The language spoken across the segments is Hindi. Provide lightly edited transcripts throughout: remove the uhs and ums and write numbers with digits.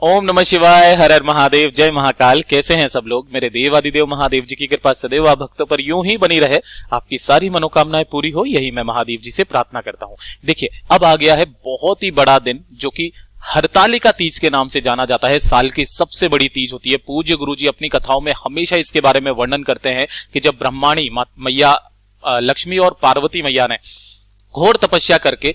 ओम नमः शिवाय, हर हर महादेव, जय महाकाल। कैसे हैं सब लोग। मेरे देवादिदेव महादेव जी की कृपा सदैव आप भक्तों पर यूं ही बनी रहे, आपकी सारी मनोकामनाएं पूरी हो, यही मैं महादेव जी से प्रार्थना करता हूं। देखिए, अब आ गया है बहुत ही बड़ा दिन, जो कि हरतालिका तीज के नाम से जाना जाता है। साल की सबसे बड़ी तीज होती है। पूज्य गुरु जी अपनी कथाओं में हमेशा इसके बारे में वर्णन करते हैं कि जब ब्रह्माणी मैया लक्ष्मी और पार्वती मैया ने घोर तपस्या करके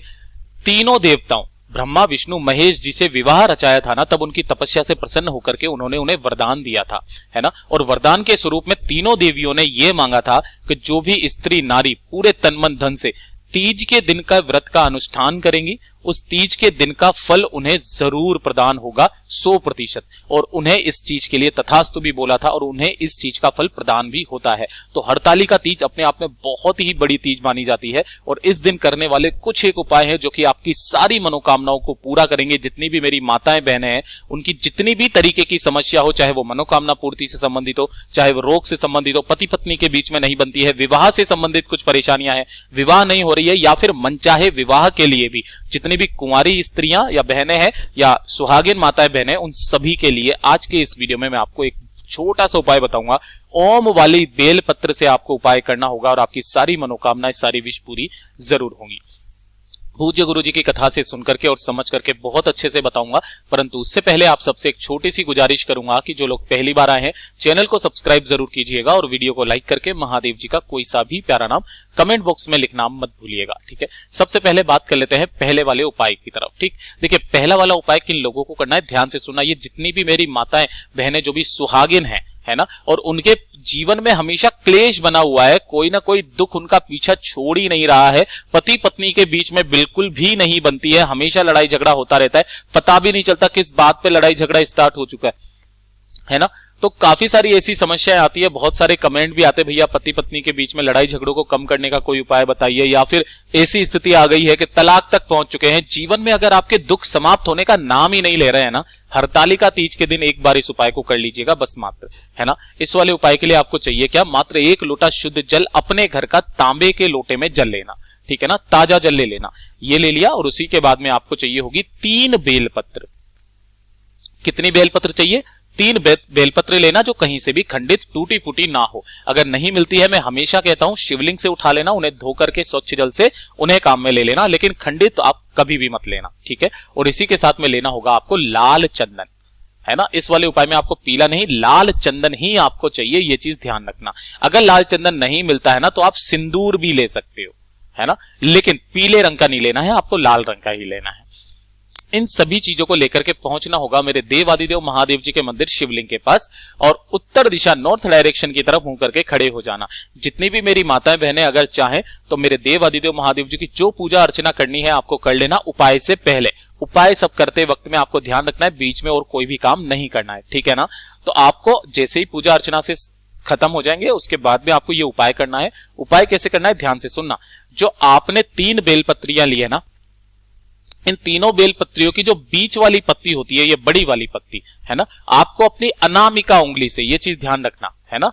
तीनों देवताओं ब्रह्मा विष्णु महेश जी से विवाह रचाया था ना, तब उनकी तपस्या से प्रसन्न होकर के उन्होंने उन्हें वरदान दिया था, है ना। और वरदान के स्वरूप में तीनों देवियों ने यह मांगा था कि जो भी स्त्री नारी पूरे तन मन धन से तीज के दिन का व्रत का अनुष्ठान करेंगी, उस तीज के दिन का फल उन्हें जरूर प्रदान होगा 100%। और उन्हें इस चीज के लिए तथास्तु भी बोला था और उन्हें इस चीज का फल प्रदान भी होता है। तो हरतालिका तीज अपने आप में बहुत ही बड़ी तीज मानी जाती है। और इस दिन करने वाले कुछ एक उपाय हैं जो कि आपकी सारी मनोकामनाओं को पूरा करेंगे। जितनी भी मेरी माताएं बहनें हैं, उनकी जितनी भी तरीके की समस्या हो, चाहे वो मनोकामना पूर्ति से संबंधित हो, चाहे वो रोग से संबंधित हो, पति पत्नी के बीच में नहीं बनती है, विवाह से संबंधित कुछ परेशानियां हैं, विवाह नहीं हो रही है, या फिर मनचाहे विवाह के लिए भी जितनी भी कुंवारी स्त्रियां या बहनें हैं या सुहागिन माताएं बहनें, उन सभी के लिए आज के इस वीडियो में मैं आपको एक छोटा सा उपाय बताऊंगा। ओम वाली बेल पत्र से आपको उपाय करना होगा और आपकी सारी मनोकामनाएं, सारी विश पूरी जरूर होंगी। पूज्य गुरु जी की कथा से सुनकर के और समझ करके बहुत अच्छे से बताऊंगा, परंतु उससे पहले आप सबसे एक छोटी सी गुजारिश करूंगा कि जो लोग पहली बार आए हैं, चैनल को सब्सक्राइब जरूर कीजिएगा और वीडियो को लाइक करके महादेव जी का कोई सा भी प्यारा नाम कमेंट बॉक्स में लिखना मत भूलिएगा, ठीक है। सबसे पहले बात कर लेते हैं पहले वाले उपाय की तरफ, ठीक। देखिए, पहला वाला उपाय किन लोगों को करना है, ध्यान से सुनना। ये जितनी भी मेरी माताएं बहनें जो भी सुहागिन है ना, और उनके जीवन में हमेशा क्लेश बना हुआ है, कोई ना कोई दुख उनका पीछा छोड़ ही नहीं रहा है, पति पत्नी के बीच में बिल्कुल भी नहीं बनती है, हमेशा लड़ाई झगड़ा होता रहता है, पता भी नहीं चलता किस बात पे लड़ाई झगड़ा स्टार्ट हो चुका है ना। तो काफी सारी ऐसी समस्याएं आती है, बहुत सारे कमेंट भी आते, भैया पति पत्नी के बीच में लड़ाई झगड़ों को कम करने का कोई उपाय बताइए, या फिर ऐसी स्थिति आ गई है कि तलाक तक पहुंच चुके हैं। जीवन में अगर आपके दुख समाप्त होने का नाम ही नहीं ले रहे हैं ना, हरतालिका तीज के दिन एक बार इस उपाय को कर लीजिएगा बस मात्र, है ना। इस वाले उपाय के लिए आपको चाहिए क्या, मात्र 1 लोटा शुद्ध जल, अपने घर का तांबे के लोटे में जल लेना, ठीक है ना, ताजा जल ले लेना। ये ले लिया और उसी के बाद में आपको चाहिए होगी 3 बेलपत्र। कितनी बेलपत्र चाहिए, 3 बेलपत्र लेना जो कहीं से भी खंडित टूटी फूटी ना हो। अगर नहीं मिलती है, मैं हमेशा कहता हूं शिवलिंग से उठा लेना, उन्हें धो करके स्वच्छ जल से उन्हें काम में ले लेना, लेकिन खंडित आप कभी भी मत लेना, ठीक है। और इसी के साथ में लेना होगा आपको लाल चंदन, है ना। इस वाले उपाय में आपको पीला नहीं, लाल चंदन ही आपको चाहिए, ये चीज ध्यान रखना। अगर लाल चंदन नहीं मिलता है ना, तो आप सिंदूर भी ले सकते हो, है ना, लेकिन पीले रंग का नहीं लेना है, आपको लाल रंग का ही लेना है। इन सभी चीजों को लेकर के पहुंचना होगा मेरे देवादिदेव महादेव जी के मंदिर शिवलिंग के पास, और उत्तर दिशा नॉर्थ डायरेक्शन की तरफ मुंह करके खड़े हो जाना। जितनी भी मेरी माताएं बहनें अगर चाहें तो मेरे देवादिदेव महादेव जी की जो पूजा अर्चना करनी है आपको कर लेना उपाय से पहले। उपाय सब करते वक्त में आपको ध्यान रखना है, बीच में और कोई भी काम नहीं करना है, ठीक है ना। तो आपको जैसे ही पूजा अर्चना से खत्म हो जाएंगे, उसके बाद में आपको ये उपाय करना है। उपाय कैसे करना है, ध्यान से सुनना। जो आपने 3 बेलपत्रियां ली है ना, इन तीनों बेलपत्रियों की जो बीच वाली पत्ती होती है, ये बड़ी वाली पत्ती है ना, आपको अपनी अनामिका उंगली से, ये चीज ध्यान रखना, है ना,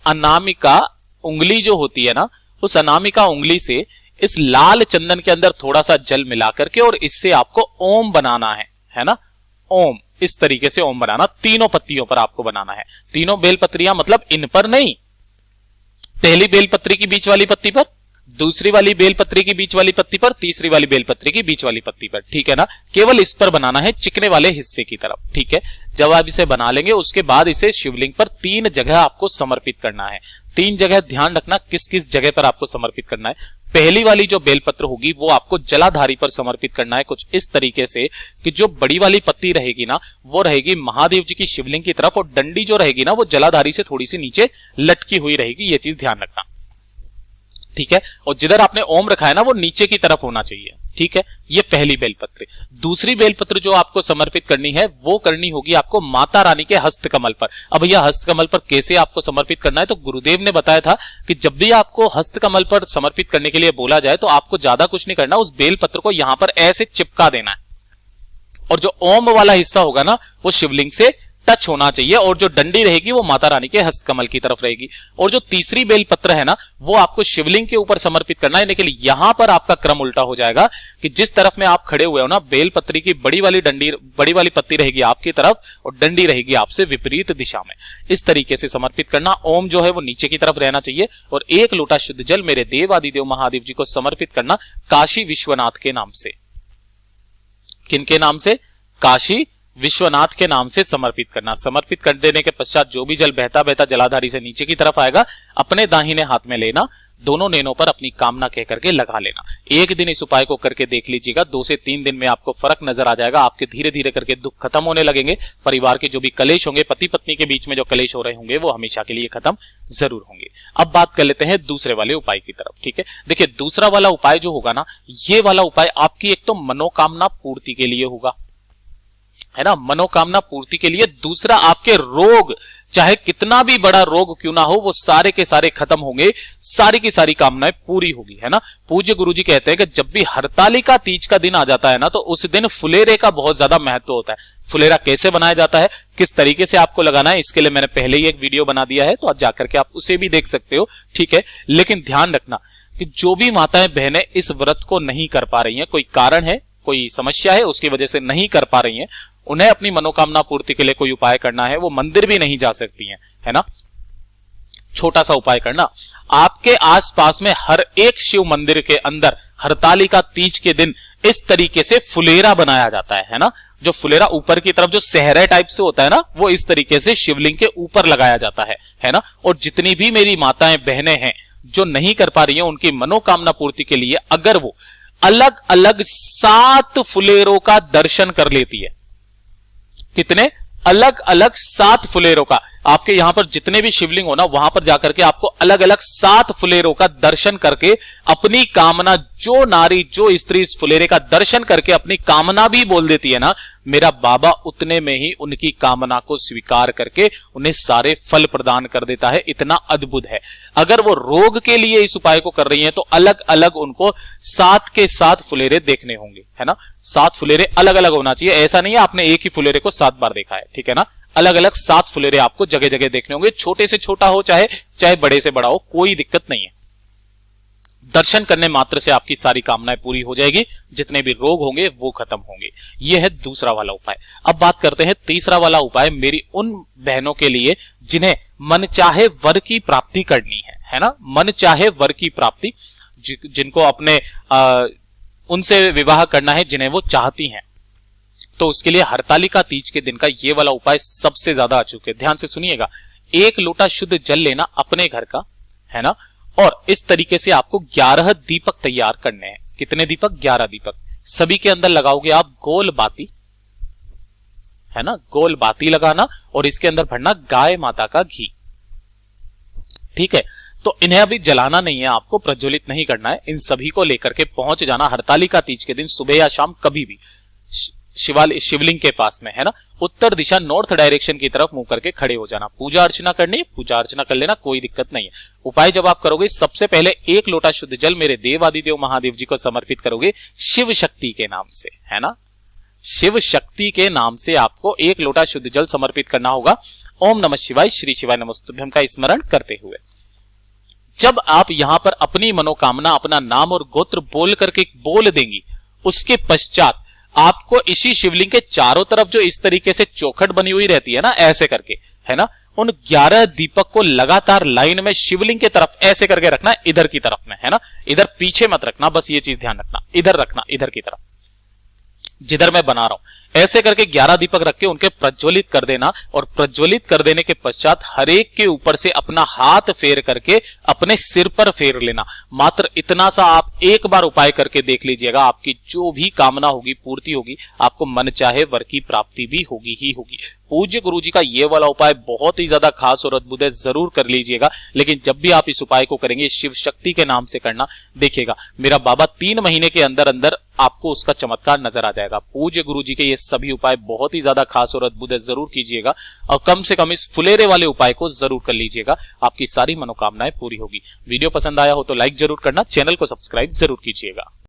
अनामिका उंगली जो होती है ना, उस अनामिका उंगली से इस लाल चंदन के अंदर थोड़ा सा जल मिला करके और इससे आपको ओम बनाना है ना। ओम, इस तरीके से ओम बनाना, तीनों पत्तियों पर आपको बनाना है। तीनों बेलपत्रियां मतलब इन पर नहीं, पहली बेलपत्री की बीच वाली पत्ती पर, दूसरी वाली बेलपत्री की बीच वाली पत्ती पर, तीसरी वाली बेलपत्री की बीच वाली पत्ती पर, ठीक है ना। केवल इस पर बनाना है, चिकने वाले हिस्से की तरफ, ठीक है। जब आप इसे बना लेंगे, उसके बाद इसे शिवलिंग पर 3 जगह आपको समर्पित करना है। 3 जगह ध्यान रखना किस किस जगह पर आपको समर्पित करना है। पहली वाली जो बेलपत्र होगी वो आपको जलाधारी पर समर्पित करना है, कुछ इस तरीके से कि जो बड़ी वाली पत्ती रहेगी ना, वो रहेगी महादेव जी की शिवलिंग की तरफ, और डंडी जो रहेगी ना, वो जलाधारी से थोड़ी सी नीचे लटकी हुई रहेगी, ये चीज ध्यान रखना, ठीक है। और जिधर आपने ओम रखा है ना, वो नीचे की तरफ होना चाहिए, ठीक है। ये पहली बेलपत्र। दूसरी बेलपत्र जो आपको समर्पित करनी है, वो करनी होगी आपको माता रानी के हस्तकमल पर। अब यह हस्तकमल पर कैसे आपको समर्पित करना है, तो गुरुदेव ने बताया था कि जब भी आपको हस्तकमल पर समर्पित करने के लिए बोला जाए, तो आपको ज्यादा कुछ नहीं करना, उस बेलपत्र को यहां पर ऐसे चिपका देना है, और जो ओम वाला हिस्सा होगा ना, वो शिवलिंग से टच होना चाहिए, और जो डंडी रहेगी वो माता रानी के हस्तकमल की तरफ रहेगी। और जो तीसरी बेलपत्र है ना, वो आपको शिवलिंग के ऊपर समर्पित करना है। लेकिन यहां पर आपका क्रम उल्टा हो जाएगा कि जिस तरफ में आप खड़े हुए हो ना, बेलपत्री की बड़ी वाली पत्ती रहेगी आपकी तरफ और डंडी रहेगी आपसे विपरीत दिशा में। इस तरीके से समर्पित करना। ओम जो है वो नीचे की तरफ रहना चाहिए और 1 लोटा शुद्ध जल मेरे देवादिदेव महादेव जी को समर्पित करना काशी विश्वनाथ के नाम से। किनके नाम से? काशी विश्वनाथ के नाम से समर्पित करना। समर्पित कर देने के पश्चात जो भी जल बहता बहता जलाधारी से नीचे की तरफ आएगा, अपने दाहिने हाथ में लेना, दोनों नैनों पर अपनी कामना कह करके लगा लेना। एक दिन इस उपाय को करके देख लीजिएगा, 2 से 3 दिन में आपको फर्क नजर आ जाएगा। आपके धीरे धीरे करके दुख खत्म होने लगेंगे। परिवार के जो भी कलेश होंगे, पति पत्नी के बीच में जो कलेश हो रहे होंगे, वो हमेशा के लिए खत्म जरूर होंगे। अब बात कर लेते हैं दूसरे वाले उपाय की तरफ। ठीक है, देखिए दूसरा वाला उपाय जो होगा ना, ये वाला उपाय आपकी एक तो मनोकामना पूर्ति के लिए होगा, है ना, मनोकामना पूर्ति के लिए। दूसरा, आपके रोग, चाहे कितना भी बड़ा रोग क्यों ना हो, वो सारे के सारे खत्म होंगे, सारी की सारी कामनाएं पूरी होगी, है ना। पूज्य गुरुजी कहते हैं कि जब भी हरतालिका तीज का दिन आ जाता है ना, तो उस दिन फुलेरे का बहुत ज्यादा महत्व होता है। फुलेरा कैसे बनाया जाता है, किस तरीके से आपको लगाना है, इसके लिए मैंने पहले ही एक वीडियो बना दिया है, तो आज जाकर के आप उसे भी देख सकते हो। ठीक है, लेकिन ध्यान रखना कि जो भी माताएं बहनें इस व्रत को नहीं कर पा रही हैं, कोई कारण है, कोई समस्या है, उसकी वजह से नहीं कर पा रही हैं, उन्हें अपनी मनोकामना पूर्ति के लिए कोई उपाय करना है, वो मंदिर भी नहीं जा सकती हैं, है ना। छोटा सा उपाय करना, आपके आसपास में हर एक शिव मंदिर के अंदर हरतालिका तीज के दिन इस तरीके से फुलेरा बनाया जाता है ना। जो फुलेरा ऊपर की तरफ जो सहरे टाइप से होता है ना, वो इस तरीके से शिवलिंग के ऊपर लगाया जाता है ना। और जितनी भी मेरी माताएं बहनें हैं जो नहीं कर पा रही हैं, उनकी मनोकामना पूर्ति के लिए अगर वो अलग अलग 7 फुलेरों का दर्शन कर लेती है, कितने? अलग अलग 7 फुलेरों का। आपके यहां पर जितने भी शिवलिंग हो ना, वहां पर जाकर के आपको अलग अलग 7 फुलेरों का दर्शन करके अपनी कामना, जो नारी जो स्त्री इस फुलेरे का दर्शन करके अपनी कामना भी बोल देती है ना, मेरा बाबा उतने में ही उनकी कामना को स्वीकार करके उन्हें सारे फल प्रदान कर देता है। इतना अद्भुत है। अगर वो रोग के लिए इस उपाय को कर रही हैं, तो अलग अलग उनको 7 के 7 फुलेरे देखने होंगे, है ना। 7 फुलेरे अलग अलग होना चाहिए। ऐसा नहीं है आपने एक ही फुलेरे को 7 बार देखा है, ठीक है ना। अलग अलग 7 फुलेरे आपको जगह जगह देखने होंगे। छोटे से छोटा हो, चाहे बड़े से बड़ा हो, कोई दिक्कत नहीं है। दर्शन करने मात्र से आपकी सारी कामनाएं पूरी हो जाएगी, जितने भी रोग होंगे वो खत्म होंगे। यह है दूसरा वाला उपाय। अब बात करते हैं तीसरा वाला उपाय, मेरी उन बहनों के लिए जिन्हें मन चाहे वर की प्राप्ति करनी है ना। मन चाहे वर की प्राप्ति, जिनको अपने उनसे विवाह करना है, जिन्हें वो चाहती हैं, तो उसके लिए हरतालिका तीज के दिन का ये वाला उपाय सबसे ज्यादा अचूक है। ध्यान से सुनिएगा। 1 लोटा शुद्ध जल लेना अपने घर का, है ना, और इस तरीके से आपको 11 दीपक तैयार करने हैं। कितने दीपक? 11 दीपक। सभी के अंदर लगाओगे आप गोल बाती, है ना, गोल बाती लगाना, और इसके अंदर भरना गाय माता का घी। ठीक है, तो इन्हें अभी जलाना नहीं है, आपको प्रज्वलित नहीं करना है। इन सभी को लेकर के पहुंच जाना हरतालिका तीज के दिन सुबह या शाम कभी भी शिवलिंग के पास में, है ना। उत्तर दिशा, नॉर्थ डायरेक्शन की तरफ मुंह करके खड़े हो जाना। पूजा अर्चना करनी है, पूजा अर्चना कर लेना, कोई दिक्कत नहीं है। उपाय जब आप करोगे, सबसे पहले 1 लोटा शुद्ध जल मेरे देवादिदेव महादेव जी को समर्पित करोगे शिव शक्ति के नाम से, है ना। शिव शक्ति के नाम से आपको 1 लोटा शुद्ध जल समर्पित करना होगा। ओम नमः शिवाय, श्री शिवाय नमस्तुभ्यम का स्मरण करते हुए जब आप यहां पर अपनी मनोकामना, अपना नाम और गोत्र बोल करके बोल देंगी, उसके पश्चात आपको इसी शिवलिंग के चारों तरफ जो इस तरीके से चौखट बनी हुई रहती है ना, ऐसे करके, है ना, उन 11 दीपक को लगातार लाइन में शिवलिंग के तरफ ऐसे करके रखना, इधर की तरफ में, है ना। इधर पीछे मत रखना, बस ये चीज ध्यान रखना, इधर रखना, इधर की तरफ, जिधर मैं बना रहा हूं। ऐसे करके 11 दीपक रख के उनके प्रज्वलित कर देना, और प्रज्वलित कर देने के पश्चात हर एक के ऊपर से अपना हाथ फेर करके अपने सिर पर फेर लेना। मात्र इतना सा आप एक बार उपाय करके देख लीजिएगा, आपकी जो भी कामना होगी पूर्ति होगी, आपको मन चाहे वर की प्राप्ति भी होगी ही होगी। पूज्य गुरु जी का ये वाला उपाय बहुत ही ज्यादा खास और अद्भुत है, जरूर कर लीजिएगा। लेकिन जब भी आप इस उपाय को करेंगे, शिव शक्ति के नाम से करना, देखिएगा मेरा बाबा 3 महीने के अंदर अंदर आपको उसका चमत्कार नजर आ जाएगा। पूज्य गुरु जी के ये सभी उपाय बहुत ही ज्यादा खास और अद्भुत है, जरूर कीजिएगा। और कम से कम इस फुलेरे वाले उपाय को जरूर कर लीजिएगा, आपकी सारी मनोकामनाएं पूरी होगी। वीडियो पसंद आया हो तो लाइक जरूर करना, चैनल को सब्सक्राइब जरूर कीजिएगा।